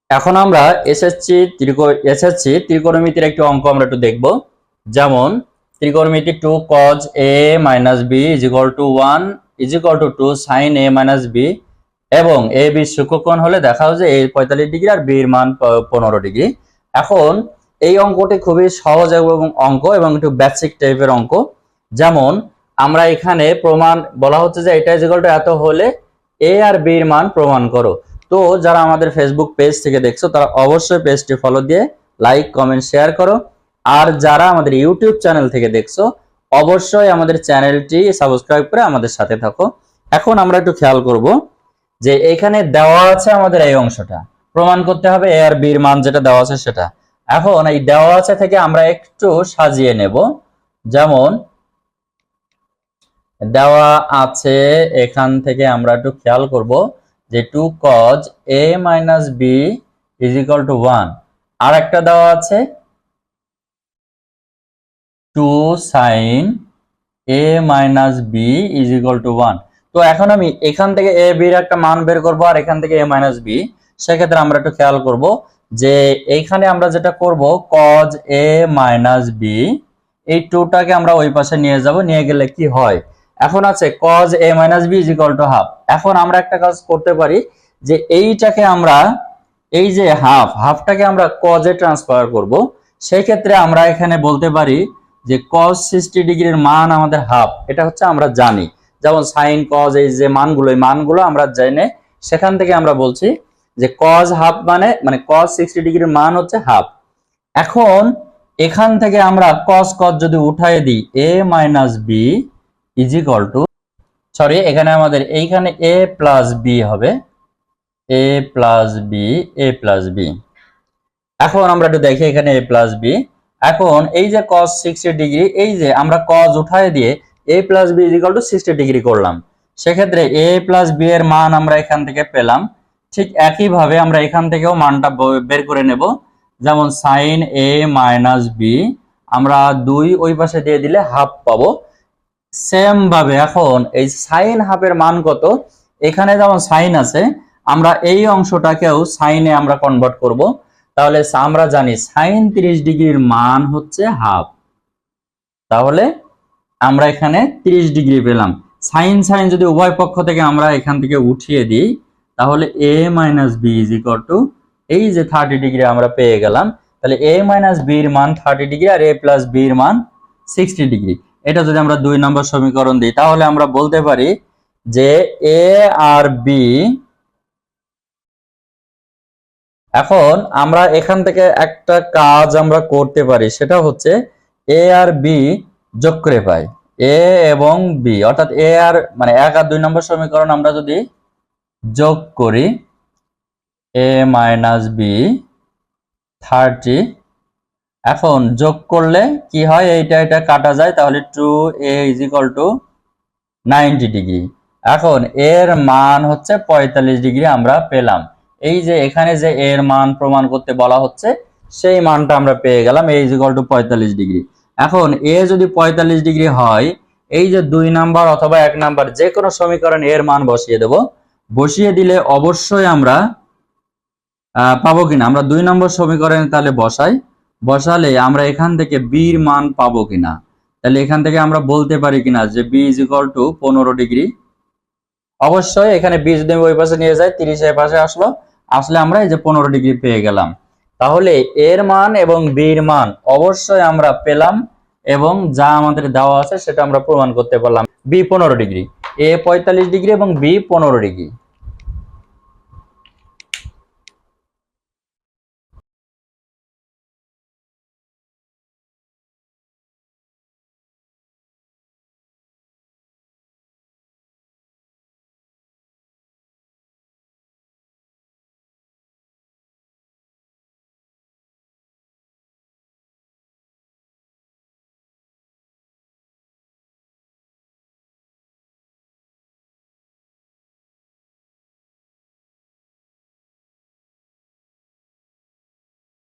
এখন আমরা এসএসসি ত্রিকোণমিতির একটি অঙ্ক আমরা একটু দেখব। যেমন ত্রিকোণমিতি 2 cos a minus b is equal to 1 is equal to 2 sin a minus b এবং a b সূক্ষ্মকোণ হলে দেখাও যে a 45 ডিগ্রি আর b এর মান 15 ডিগ্রি। এখন এই অঙ্কটি খুবই সহজ এবং অঙ্ক এবং একটু বেসিক টাইপের অঙ্ক। যেমন আমরা এখানে প্রমাণ বলা হচ্ছে যে এটা ইজ ইকুয়াল টু এত হলে a আর b এর মান প্রমাণ করো। তো যারা আমাদের ফেসবুক পেজ থেকে দেখছো তারা অবশ্যই পেজটি ফলো দিয়ে লাইক কমেন্ট শেয়ার করো, আর যারা আমাদের ইউটিউব চ্যানেল থেকে দেখছো অবশ্যই আমাদের চ্যানেলটি সাবস্ক্রাইব করে আমাদের সাথে থাকো। এখন আমরা একটু খেয়াল করব যে এখানে দেওয়া আছে আমাদের এই অংশটা প্রমাণ করতে হবে a আর b এর মান যেটা দেওয়া আছে সেটা। এখন এই দেওয়া আছে থেকে আমরা একটু সাজিয়ে নেব। যেমন দেওয়া আছে এখান থেকে আমরা একটু খেয়াল করব যে 2 cos a minus b is equal to 1, আর একটা দেওয়া আছে 2 sin a minus b is equal to 1। তো এখন আমি এখান থেকে a b এর একটা মান বের করব আর এখান থেকে a minus b। সেক্ষেত্রে আমরা একটু খেয়াল করব যে এইখানে আমরা যেটা করব cos a minus b, এই 2টাকে আমরা ওই পাশে নিয়ে যাব, নিয়ে গেলে কি হয় এখন আছে cos a minus b is equal to half। এখন আমরা একটা কাজ করতে পারি যে এইটাকে আমরা এই যে হাফটাকে আমরা cos এ ট্রান্সফার করব। সেই ক্ষেত্রে আমরা এখানে বলতে পারি যে cos 60 ডিগ্রির মান আমাদের হাফ, এটা হচ্ছে আমরা জানি। যেমন sin cos এই যে মানগুলো আমরা জানি, সেখান থেকে আমরা বলছি যে cos হাফ মানে cos 60 ডিগ্রির মান হচ্ছে হাফ। এখন এখান থেকে আমরা cos যদি উঠায় দিই a minus b is equal to, sorry এখানে আমাদের এইখানে a plus b হবে, a plus b। এখন আমরা একটু দেখি এখানে a plus b। এখন এই যে cos 60 ডিগ্রি, এই যে আমরা cos উঠায় দিয়ে a plus b is equal to 60 degree করলাম, সেক্ষেত্রে a plus b এর মান আমরা এখান থেকে পেলাম। ঠিক একইভাবে আমরা এখান থেকেও মানটা বের করে নেব। যেমন sin a minus b আমরা 2 ওই পাশে দিয়ে দিলে হাফ পাবো। সেম ভাবে এখন এই sin হাফের মান কত, এখানে যেমন sin আছে আমরা এই অংশটাকেও sin এ আমরা কনভার্ট করব। তাহলে আমরা জানি sin 30 ডিগ্রির মান হচ্ছে হাফ, তাহলে আমরা এখানে 30 ডিগ্রি পেলাম। sin যদি উভয় পক্ষ থেকে আমরা এখান থেকে উঠিয়ে দিই তাহলে a minus b is equal to এই যে 30 ডিগ্রি আমরা পেয়ে গেলাম। তাহলে a minus b এর মান 30 ডিগ্রি আর a plus b এর মান 60 ডিগ্রি। এটা যদি আমরা 2 নম্বর সমীকরণ দিই তাহলে আমরা বলতে পারি যে a আর b, এখন আমরা এখান থেকে একটা কাজ আমরা করতে পারি, সেটা হচ্ছে a আর b যোগ করে পাই a এবং b, অর্থাৎ a আর মানে 1 আর 2 নম্বর সমীকরণ আমরা যদি যোগ করি a minus b 30, এখন যোগ করলে কি হয় এটা কাটা যায়, তাহলে 2a is equal to 90 degree. এখন এর মান হচ্ছে 45 ডিগ্রি আমরা পেলাম। এই যে এখানে যে এর মান প্রমাণ করতে বলা হচ্ছে সেই মানটা আমরা পেয়ে গেলাম, a is equal to 45 degree. এখন a যদি 45 ডিগ্রি হয়, এই যে 2 নাম্বার অথবা 1 নাম্বার যে কোনো সমীকরণ এর মান বসিয়ে দেব। বসিয়ে দিলে অবশ্যই আমরা পাবো কিনা, আমরা 2 নম্বর সমীকরণে তাহলে বসালে আমরা এখান থেকে b এর মান পাবো কিনা, তাহলে এখান থেকে আমরা বলতে পারি কিনা যে b is equal to 15 degree. অবশ্যই এখানে b যদি ওই পাশে নিয়ে যাই 30 এর পাশে আসলে আমরা এই যে 15 ডিগ্রি পেয়ে গেলাম। তাহলে এর মান এবং b এর মান অবশ্যই আমরা পেলাম এবং যা আমাদের দেওয়া আছে সেটা আমরা প্রমাণ করতে পারলাম। b 15 ডিগ্রি, a 45 ডিগ্রি এবং b 15 ডিগ্রি।